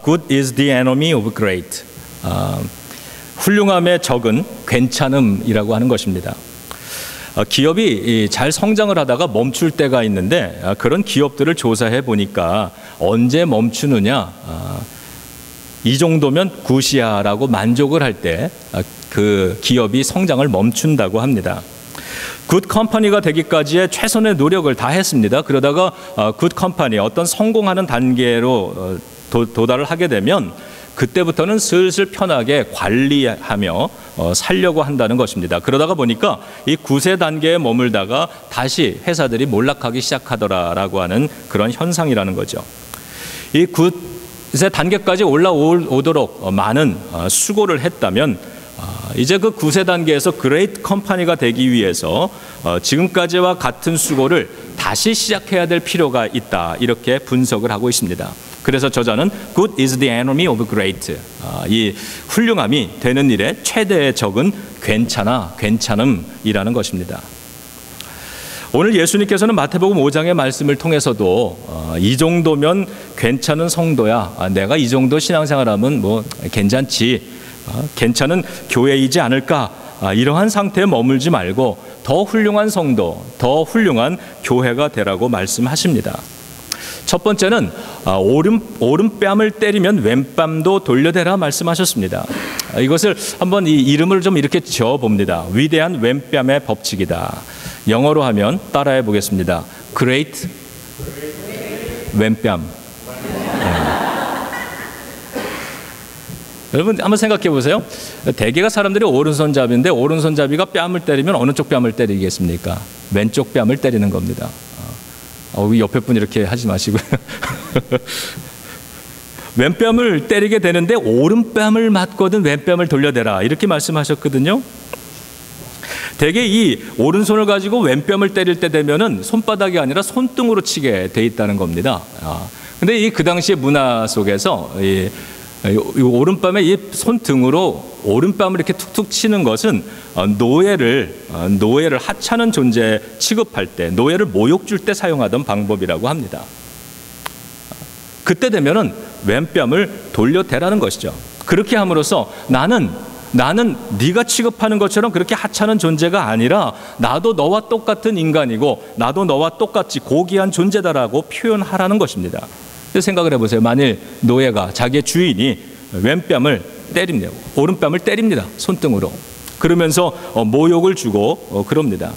Good is the enemy of great. 훌륭함의 적은 괜찮음이라고 하는 것입니다. 기업이 잘 성장을 하다가 멈출 때가 있는데 그런 기업들을 조사해 보니까 언제 멈추느냐, 이 정도면 굿이야라고 만족을 할 때 그 기업이 성장을 멈춘다고 합니다. 굿 컴퍼니가 되기까지의 최선의 노력을 다 했습니다. 그러다가 굿 컴퍼니, 어떤 성공하는 단계로 도달을 하게 되면 그때부터는 슬슬 편하게 관리하며 살려고 한다는 것입니다. 그러다가 보니까 이 굿의 단계에 머물다가 다시 회사들이 몰락하기 시작하더라라고 하는 그런 현상이라는 거죠. 이 굿의 단계까지 올라오도록 많은 수고를 했다면 이제 그 굿의 단계에서 그레이트 컴퍼니가 되기 위해서 지금까지와 같은 수고를 다시 시작해야 될 필요가 있다, 이렇게 분석을 하고 있습니다. 그래서 저자는 Good is the enemy of great. 이 훌륭함이 되는 일의 최대의 적은 괜찮음이라는 것입니다. 오늘 예수님께서는 마태복음 5장의 말씀을 통해서도 이 정도면 괜찮은 성도야, 내가 이 정도 신앙생활하면 뭐 괜찮지, 괜찮은 교회이지 않을까, 이러한 상태에 머물지 말고 더 훌륭한 성도, 더 훌륭한 교회가 되라고 말씀하십니다. 첫 번째는 오른뺨을 때리면 왼뺨도 돌려대라 말씀하셨습니다. 이것을 한번 이 이름을 좀 이렇게 지어봅니다. 위대한 왼뺨의 법칙이다. 영어로 하면 따라해 보겠습니다. Great 왼뺨. 여러분 한번 생각해 보세요. 대개가 사람들이 오른손잡이인데 오른손잡이가 뺨을 때리면 어느 쪽 뺨을 때리겠습니까? 왼쪽 뺨을 때리는 겁니다. 옆에 분 이렇게 하지 마시고요. 왼뺨을 때리게 되는데 오른뺨을 맞거든 왼뺨을 돌려대라, 이렇게 말씀하셨거든요. 대개 이 오른손을 가지고 왼뺨을 때릴 때 되면은 손바닥이 아니라 손등으로 치게 돼 있다는 겁니다. 근데 그 당시의 문화 속에서 이 오른뺨에 이 손등으로 오른뺨을 이렇게 툭툭 치는 것은 노예를 하찮은 존재 취급할 때, 노예를 모욕 줄 때 사용하던 방법이라고 합니다. 그때 되면은 왼뺨을 돌려대라는 것이죠. 그렇게 함으로써 나는 네가 취급하는 것처럼 그렇게 하찮은 존재가 아니라 나도 너와 똑같은 인간이고 나도 너와 똑같이 고귀한 존재다라고 표현하라는 것입니다. 생각을 해보세요. 만일 노예가 자기의 주인이 왼뺨을 때립니다. 오른뺨을 때립니다. 손등으로. 그러면서 모욕을 주고 그럽니다.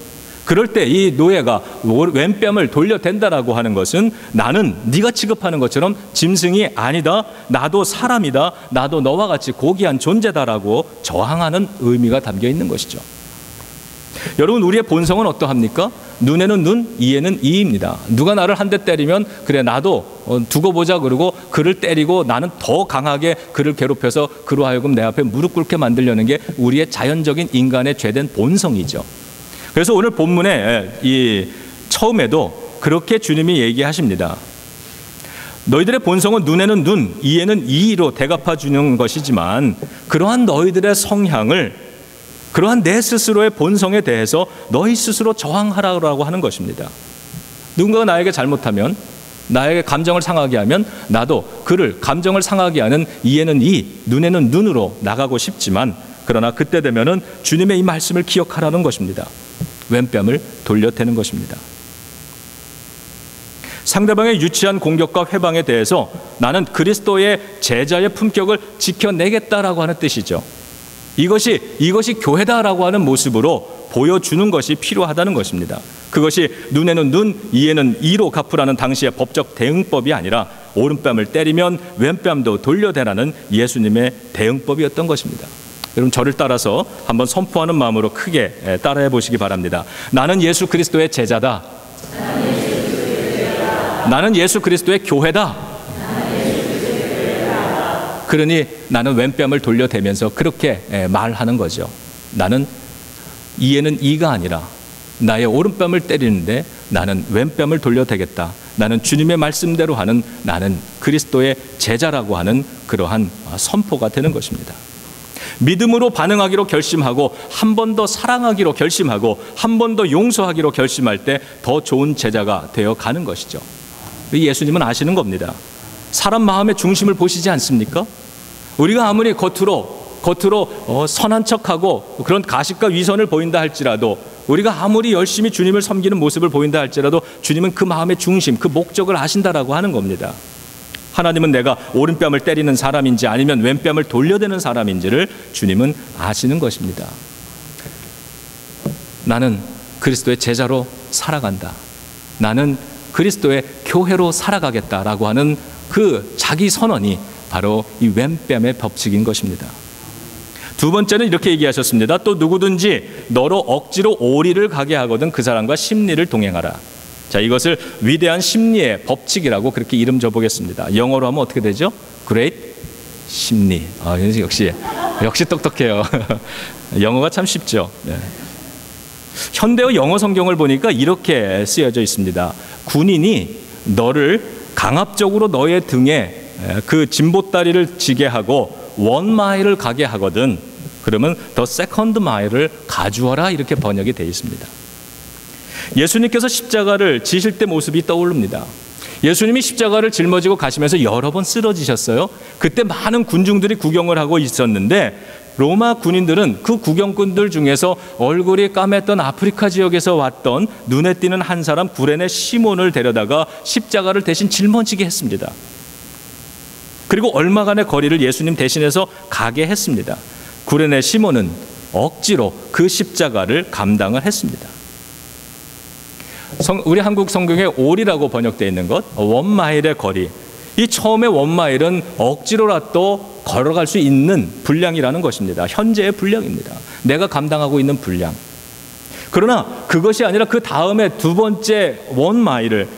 그럴 때 이 노예가 왼뺨을 돌려댄다라고 하는 것은 나는 네가 취급하는 것처럼 짐승이 아니다, 나도 사람이다, 나도 너와 같이 고귀한 존재다라고 저항하는 의미가 담겨 있는 것이죠. 여러분, 우리의 본성은 어떠합니까? 눈에는 눈, 이에는 이입니다. 누가 나를 한 대 때리면 그래 나도 두고 보자 그러고 그를 때리고 나는 더 강하게 그를 괴롭혀서 그로 하여금 내 앞에 무릎 꿇게 만들려는 게 우리의 자연적인 인간의 죄된 본성이죠. 그래서 오늘 본문에 이 처음에도 그렇게 주님이 얘기하십니다. 너희들의 본성은 눈에는 눈, 이에는 이로 대갚아 주는 것이지만 그러한 너희들의 성향을, 그러한 내 스스로의 본성에 대해서 너희 스스로 저항하라고 하는 것입니다. 누군가가 나에게 잘못하면, 나에게 감정을 상하게 하면 나도 그를 감정을 상하게 하는 이에는 이, 눈에는 눈으로 나가고 싶지만, 그러나 그때 되면은 주님의 이 말씀을 기억하라는 것입니다. 왼뺨을 돌려대는 것입니다. 상대방의 유치한 공격과 회방에 대해서 나는 그리스도의 제자의 품격을 지켜내겠다라고 하는 뜻이죠. 이것이 교회다라고 하는 모습으로 보여주는 것이 필요하다는 것입니다. 그것이 눈에는 눈, 이에는 이로 갚으라는 당시의 법적 대응법이 아니라 오른뺨을 때리면 왼뺨도 돌려대라는 예수님의 대응법이었던 것입니다. 여러분, 저를 따라서 한번 선포하는 마음으로 크게 따라해 보시기 바랍니다. 나는 예수 그리스도의 제자다. 나는 예수 그리스도의 교회다. 그러니 나는 왼뺨을 돌려대면서 그렇게 말하는 거죠. 나는 이에는 이가 아니라 나의 오른뺨을 때리는데 나는 왼뺨을 돌려대겠다. 나는 주님의 말씀대로 하는, 나는 그리스도의 제자라고 하는 그러한 선포가 되는 것입니다. 믿음으로 반응하기로 결심하고 한 번 더 사랑하기로 결심하고 한 번 더 용서하기로 결심할 때 더 좋은 제자가 되어 가는 것이죠. 예수님은 아시는 겁니다. 사람 마음의 중심을 보시지 않습니까? 우리가 아무리 겉으로 선한 척하고 그런 가식과 위선을 보인다 할지라도, 우리가 아무리 열심히 주님을 섬기는 모습을 보인다 할지라도 주님은 그 마음의 중심, 그 목적을 아신다라고 하는 겁니다. 하나님은 내가 오른뺨을 때리는 사람인지 아니면 왼뺨을 돌려대는 사람인지를 주님은 아시는 것입니다. 나는 그리스도의 제자로 살아간다. 나는 그리스도의 교회로 살아가겠다라고 하는 그 자기 선언이 바로 이 왼뺨의 법칙인 것입니다. 두 번째는 이렇게 얘기하셨습니다. 또 누구든지 너로 억지로 오리를 가게 하거든 그 사람과 심리를 동행하라. 자, 이것을 위대한 심리의 법칙이라고 그렇게 이름 줘보겠습니다. 영어로 하면 어떻게 되죠? Great 심리. 역시 똑똑해요. 영어가 참 쉽죠. 네. 현대어 영어 성경을 보니까 이렇게 쓰여져 있습니다. 군인이 너를 강압적으로 너의 등에 그 진보다리를 지게 하고 1마일을 가게 하거든 그러면 더 세컨드 마일을 가주어라, 이렇게 번역이 되어 있습니다. 예수님께서 십자가를 지실 때 모습이 떠오릅니다. 예수님이 십자가를 짊어지고 가시면서 여러 번 쓰러지셨어요. 그때 많은 군중들이 구경을 하고 있었는데 로마 군인들은 그 구경꾼들 중에서 얼굴이 까맸던 아프리카 지역에서 왔던 눈에 띄는 한 사람 구레네 시몬을 데려다가 십자가를 대신 짊어지게 했습니다. 그리고 얼마간의 거리를 예수님 대신해서 가게 했습니다. 구레네 시몬은 억지로 그 십자가를 감당을 했습니다. 우리 한국 성경에 오리라고 번역되어 있는 것, 원마일의 거리. 이 처음에 원마일은 억지로라도 걸어갈 수 있는 분량이라는 것입니다. 현재의 분량입니다. 내가 감당하고 있는 분량. 그러나 그것이 아니라 그 다음에 두 번째 원마일을,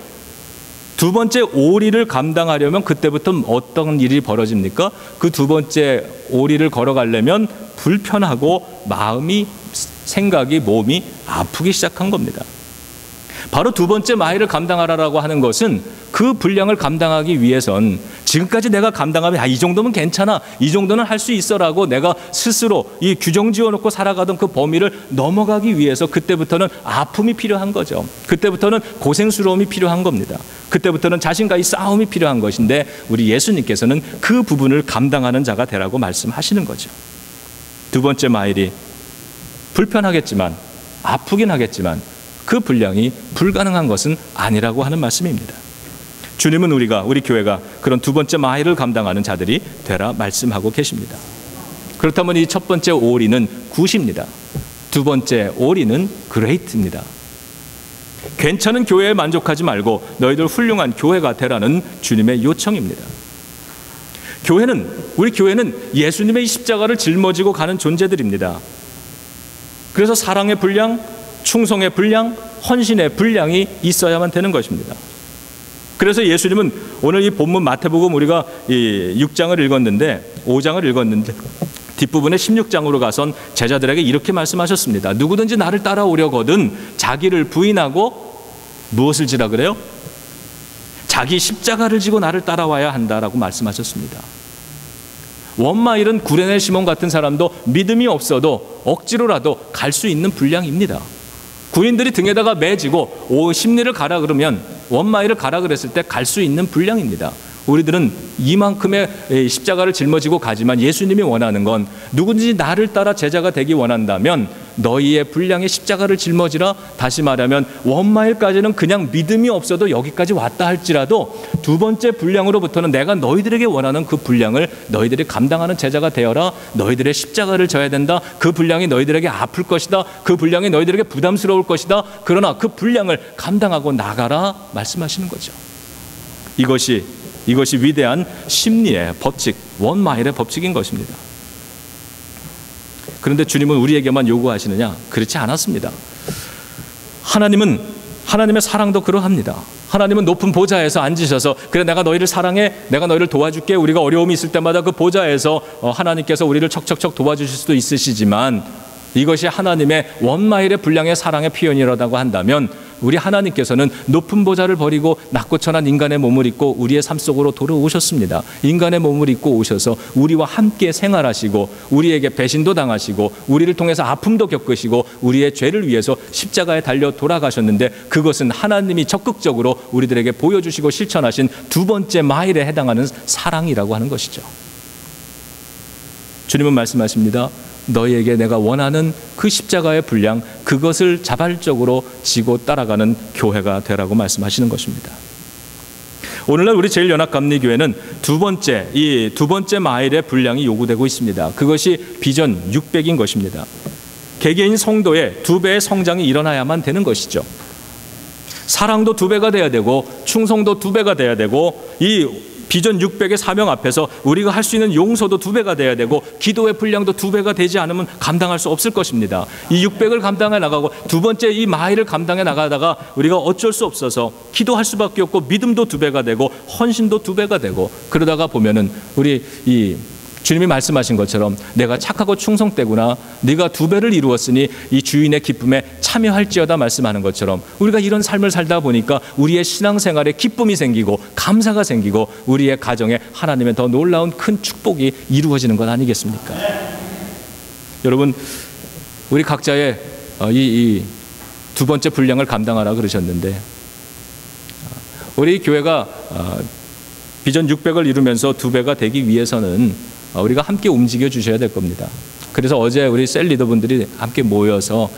두 번째 오리를 감당하려면 그때부터 어떤 일이 벌어집니까? 그 두 번째 오리를 걸어가려면 불편하고 마음이, 생각이, 몸이 아프기 시작한 겁니다. 바로 두 번째 마일을 감당하라라고 하는 것은 그 분량을 감당하기 위해선 지금까지 내가 감당하면 이 정도면 괜찮아, 이 정도는 할 수 있어라고 내가 스스로 이 규정 지어놓고 살아가던 그 범위를 넘어가기 위해서 그때부터는 아픔이 필요한 거죠. 그때부터는 고생스러움이 필요한 겁니다. 그때부터는 자신과의 싸움이 필요한 것인데 우리 예수님께서는 그 부분을 감당하는 자가 되라고 말씀하시는 거죠. 두 번째 마일이 불편하겠지만, 아프긴 하겠지만 그 분량이 불가능한 것은 아니라고 하는 말씀입니다. 주님은 우리 교회가 그런 두 번째 마일을 감당하는 자들이 되라 말씀하고 계십니다. 그렇다면 이 첫 번째 오리는 굿입니다. 두 번째 오리는 그레이트입니다. 괜찮은 교회에 만족하지 말고 너희들 훌륭한 교회가 되라는 주님의 요청입니다. 우리 교회는 예수님의 이 십자가를 짊어지고 가는 존재들입니다. 그래서 사랑의 분량, 충성의 분량, 헌신의 분량이 있어야만 되는 것입니다. 그래서 예수님은 오늘 이 본문 마태복음 우리가 이 6장을 읽었는데 5장을 읽었는데 뒷부분에 16장으로 가선 제자들에게 이렇게 말씀하셨습니다. 누구든지 나를 따라오려거든 자기를 부인하고 무엇을 지라 그래요? 자기 십자가를 지고 나를 따라와야 한다라고 말씀하셨습니다. 원마일은 구레네 시몬 같은 사람도 믿음이 없어도 억지로라도 갈 수 있는 분량입니다. 군인들이 등에다가 매지고 심리를 가라 그러면, 원마일을 가라 그랬을 때 갈 수 있는 분량입니다. 우리들은 이만큼의 십자가를 짊어지고 가지만 예수님이 원하는 건 누구든지 나를 따라 제자가 되기 원한다면 너희의 분량의 십자가를 짊어지라. 다시 말하면 원마일까지는 그냥 믿음이 없어도 여기까지 왔다 할지라도 두 번째 분량으로부터는 내가 너희들에게 원하는 그 분량을 너희들이 감당하는 제자가 되어라. 너희들의 십자가를 져야 된다. 그 분량이 너희들에게 아플 것이다. 그 분량이 너희들에게 부담스러울 것이다. 그러나 그 분량을 감당하고 나가라 말씀하시는 거죠. 이것이 위대한 심리의 법칙, 원마일의 법칙인 것입니다. 그런데 주님은 우리에게만 요구하시느냐? 그렇지 않았습니다. 하나님의 사랑도 그러합니다. 하나님은 높은 보좌에서 앉으셔서 그래 내가 너희를 사랑해, 내가 너희를 도와줄게. 우리가 어려움이 있을 때마다 그 보좌에서 하나님께서 우리를 척척척 도와주실 수도 있으시지만 이것이 하나님의 원마일의 분량의 사랑의 표현이라고 한다면 우리 하나님께서는 높은 보좌를 버리고 낮고 천한 인간의 몸을 입고 우리의 삶 속으로 들어오셨습니다. 인간의 몸을 입고 오셔서 우리와 함께 생활하시고 우리에게 배신도 당하시고 우리를 통해서 아픔도 겪으시고 우리의 죄를 위해서 십자가에 달려 돌아가셨는데, 그것은 하나님이 적극적으로 우리들에게 보여주시고 실천하신 두 번째 마일에 해당하는 사랑이라고 하는 것이죠. 주님은 말씀하십니다. 너희에게 내가 원하는 그 십자가의 분량, 그것을 자발적으로 지고 따라가는 교회가 되라고 말씀하시는 것입니다. 오늘날 우리 제일연합감리교회는 이 두 번째 마일의 분량이 요구되고 있습니다. 그것이 비전 600인 것입니다. 개개인 성도의 2배의 성장이 일어나야만 되는 것이죠. 사랑도 2배가 돼야 되고 충성도 2배가 돼야 되고, 이 비전 600의 사명 앞에서 우리가 할 수 있는 용서도 2배가 돼야 되고 기도의 분량도 2배가 되지 않으면 감당할 수 없을 것입니다. 이 600을 감당해 나가고 두 번째 이 마일을 감당해 나가다가 우리가 어쩔 수 없어서 기도할 수밖에 없고 믿음도 2배가 되고 헌신도 2배가 되고, 그러다가 보면은 우리 이 주님이 말씀하신 것처럼 내가 착하고 충성되구나, 네가 2배를 이루었으니 이 주인의 기쁨에 참여할지어다 말씀하는 것처럼, 우리가 이런 삶을 살다 보니까 우리의 신앙생활에 기쁨이 생기고 감사가 생기고 우리의 가정에 하나님의 더 놀라운 큰 축복이 이루어지는 것 아니겠습니까? 여러분, 우리 각자의 이 두 번째 분량을 감당하라 그러셨는데, 우리 교회가 비전 600을 이루면서 2배가 되기 위해서는 우리가 함께 움직여 주셔야 될 겁니다. 그래서 어제 우리 셀 리더분들이 함께 모여서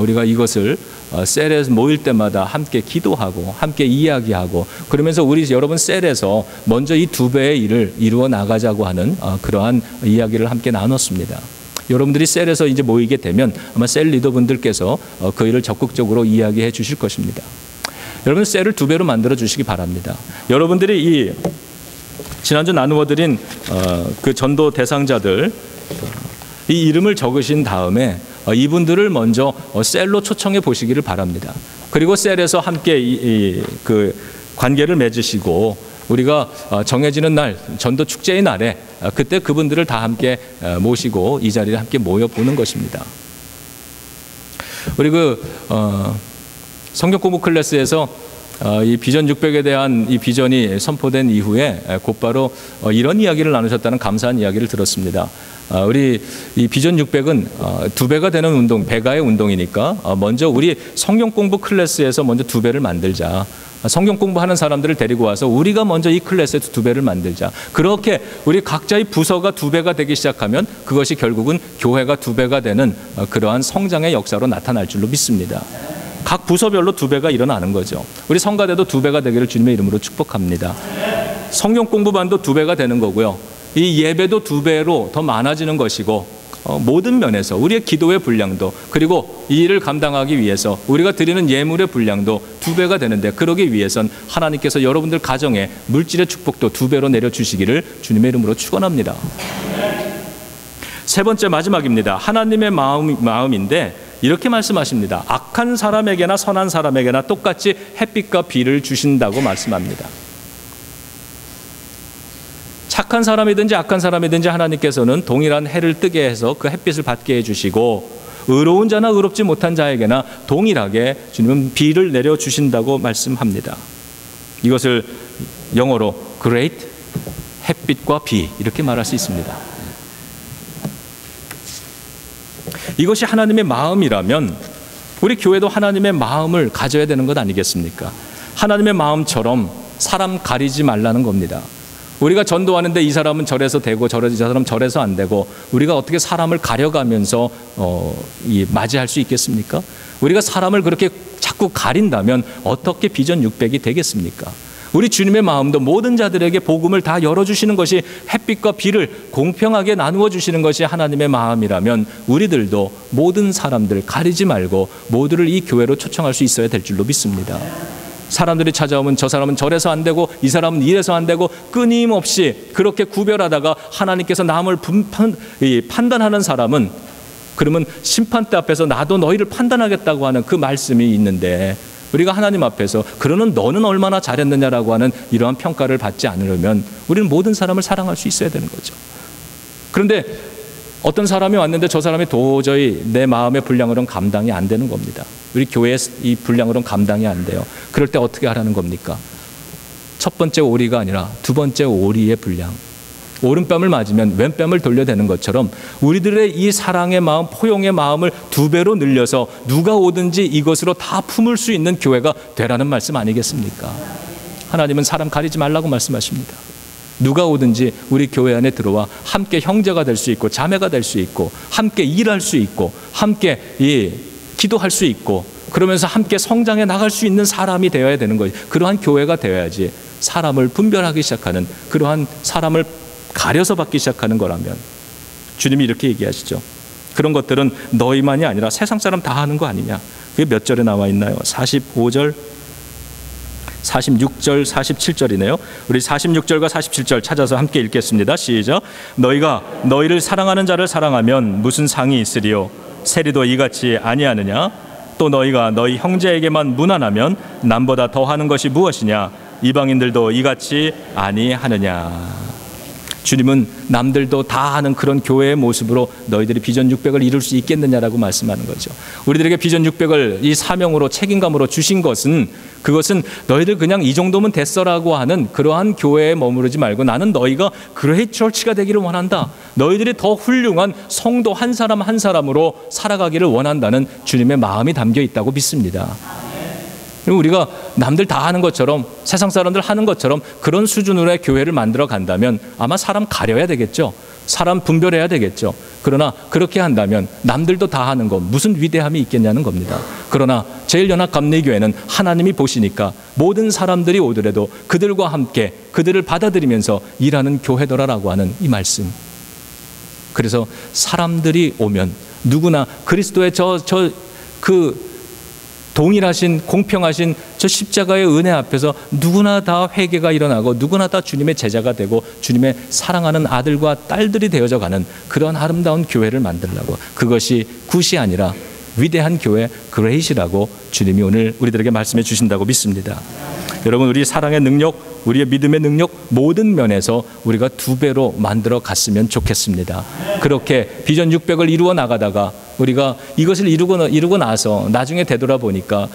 우리가 이것을 셀에 모일 때마다 함께 기도하고 함께 이야기하고, 그러면서 우리 여러분 셀에서 먼저 이 2배의 일을 이루어 나가자고 하는 그러한 이야기를 함께 나눴습니다. 여러분들이 셀에서 이제 모이게 되면 아마 셀 리더분들께서 그 일을 적극적으로 이야기해 주실 것입니다. 여러분, 셀을 2배로 만들어 주시기 바랍니다. 여러분들이 지난주 나누어드린 그 전도 대상자들 이 이름을 적으신 다음에 이분들을 먼저 셀로 초청해 보시기를 바랍니다. 그리고 셀에서 함께 그 관계를 맺으시고 우리가 정해지는 날, 전도 축제의 날에 그때 그분들을 다 함께 모시고 이 자리에 함께 모여 보는 것입니다. 우리 성경 공부 클래스에서 이 비전 600에 대한 이 비전이 선포된 이후에 곧바로 이런 이야기를 나누셨다는 감사한 이야기를 들었습니다. 우리 이 비전 600은 2배가 되는 운동, 배가의 운동이니까 먼저 우리 성경 공부 클래스에서 먼저 2배를 만들자. 성경 공부하는 사람들을 데리고 와서 우리가 먼저 이 클래스에서 2배를 만들자. 그렇게 우리 각자의 부서가 2배가 되기 시작하면 그것이 결국은 교회가 2배가 되는 그러한 성장의 역사로 나타날 줄로 믿습니다. 각 부서별로 2배가 일어나는 거죠. 우리 성가대도 2배가 되기를 주님의 이름으로 축복합니다. 성경 공부반도 2배가 되는 거고요. 이 예배도 2배로 더 많아지는 것이고, 모든 면에서 우리의 기도의 분량도, 그리고 이 일을 감당하기 위해서 우리가 드리는 예물의 분량도 2배가 되는데, 그러기 위해선 하나님께서 여러분들 가정에 물질의 축복도 2배로 내려주시기를 주님의 이름으로 축원합니다. 세 번째 마지막입니다. 하나님의 마음인데 이렇게 말씀하십니다. 악한 사람에게나 선한 사람에게나 똑같이 햇빛과 비를 주신다고 말씀합니다. 착한 사람이든지 악한 사람이든지 하나님께서는 동일한 해를 뜨게 해서 그 햇빛을 받게 해주시고, 의로운 자나 의롭지 못한 자에게나 동일하게 주님은 비를 내려주신다고 말씀합니다. 이것을 영어로 great, 햇빛과 비 이렇게 말할 수 있습니다. 이것이 하나님의 마음이라면 우리 교회도 하나님의 마음을 가져야 되는 것 아니겠습니까? 하나님의 마음처럼 사람 가리지 말라는 겁니다. 우리가 전도하는데 이 사람은 저래서 되고 저 사람은 저래서 안 되고 우리가 어떻게 사람을 가려가면서 맞이할 수 있겠습니까? 우리가 사람을 그렇게 자꾸 가린다면 어떻게 비전 600이 되겠습니까? 우리 주님의 마음도 모든 자들에게 복음을 다 열어주시는 것이, 햇빛과 비를 공평하게 나누어 주시는 것이 하나님의 마음이라면 우리들도 모든 사람들 가리지 말고 모두를 이 교회로 초청할 수 있어야 될 줄로 믿습니다. 사람들이 찾아오면 저 사람은 저래서 안 되고 이 사람은 이래서 안 되고 끊임없이 그렇게 구별하다가 하나님께서 남을 판단하는 사람은, 그러면 심판대 앞에서 나도 너희를 판단하겠다고 하는 그 말씀이 있는데, 우리가 하나님 앞에서 그러는 너는 얼마나 잘했느냐라고 하는 이러한 평가를 받지 않으려면 우리는 모든 사람을 사랑할 수 있어야 되는 거죠. 그런데 어떤 사람이 왔는데 저 사람이 도저히 내 마음의 분량으로는 감당이 안 되는 겁니다. 우리 교회의 이 분량으로는 감당이 안 돼요. 그럴 때 어떻게 하라는 겁니까? 첫 번째 오리가 아니라 두 번째 오리의 분량. 오른뺨을 맞으면 왼뺨을 돌려대는 것처럼 우리들의 이 사랑의 마음, 포용의 마음을 2배로 늘려서 누가 오든지 이것으로 다 품을 수 있는 교회가 되라는 말씀 아니겠습니까? 하나님은 사람 가리지 말라고 말씀하십니다. 누가 오든지 우리 교회 안에 들어와 함께 형제가 될 수 있고 자매가 될 수 있고 함께 일할 수 있고 함께 기도할 수 있고 그러면서 함께 성장해 나갈 수 있는 사람이 되어야 되는 거예요. 그러한 교회가 되어야지 사람을 분별하기 시작하는, 그러한 사람을 가려서 받기 시작하는 거라면 주님이 이렇게 얘기하시죠. 그런 것들은 너희만이 아니라 세상 사람 다 하는 거 아니냐. 그게 몇 절에 나와 있나요? 45절, 46절, 47절이네요. 우리 46절과 47절 찾아서 함께 읽겠습니다. 시작. 너희가 너희를 사랑하는 자를 사랑하면 무슨 상이 있으리요? 세리도 이같이 아니하느냐? 또 너희가 너희 형제에게만 무난하면 남보다 더하는 것이 무엇이냐? 이방인들도 이같이 아니하느냐? 주님은 남들도 다 하는 그런 교회의 모습으로 너희들이 비전 600을 이룰 수 있겠느냐라고 말씀하는 거죠. 우리들에게 비전 600을 이 사명으로 책임감으로 주신 것은, 그것은 너희들 그냥 이 정도면 됐어라고 하는 그러한 교회에 머무르지 말고 나는 너희가 그레이트 처치가 되기를 원한다. 너희들이 더 훌륭한 성도 한 사람 한 사람으로 살아가기를 원한다는 주님의 마음이 담겨 있다고 믿습니다. 우리가 남들 다 하는 것처럼, 세상 사람들 하는 것처럼 그런 수준으로의 교회를 만들어 간다면 아마 사람 가려야 되겠죠. 사람 분별해야 되겠죠. 그러나 그렇게 한다면 남들도 다 하는 것 무슨 위대함이 있겠냐는 겁니다. 그러나 제일연합감리교회는 하나님이 보시니까 모든 사람들이 오더라도 그들과 함께 그들을 받아들이면서 일하는 교회더라라고 하는 이 말씀. 그래서 사람들이 오면 누구나 그리스도의 동일하신 공평하신 저 십자가의 은혜 앞에서 누구나 다 회개가 일어나고 누구나 다 주님의 제자가 되고 주님의 사랑하는 아들과 딸들이 되어져 가는 그런 아름다운 교회를 만들려고, 그것이 굿이 아니라 위대한 교회 그레이시라고 주님이 오늘 우리들에게 말씀해 주신다고 믿습니다. 여러분, 우리 사랑의 능력, 우리의 믿음의 능력 모든 면에서 우리가 2배로 만들어 갔으면 좋겠습니다. 그렇게 비전 600을 이루어 나가다가 우리가 이것을 이루고 나서 나중에 되돌아보니까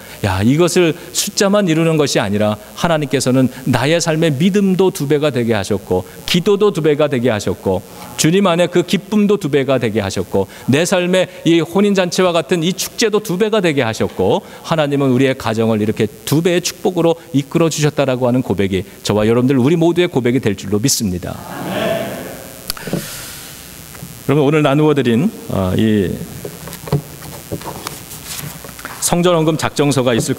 이것을 숫자만 이루는 것이 아니라 하나님께서는 나의 삶의 믿음도 2배가 되게 하셨고 기도도 2배가 되게 하셨고 주님 안에 그 기쁨도 2배가 되게 하셨고 내 삶의 이 혼인잔치와 같은 이 축제도 2배가 되게 하셨고 하나님은 우리의 가정을 이렇게 2배의 축복으로 이끌어 주셨다라고 하는 고백이 저와 여러분들 우리 모두의 고백이 될 줄로 믿습니다. 그러면 오늘 나누어드린 이 성전헌금 작정서가 있을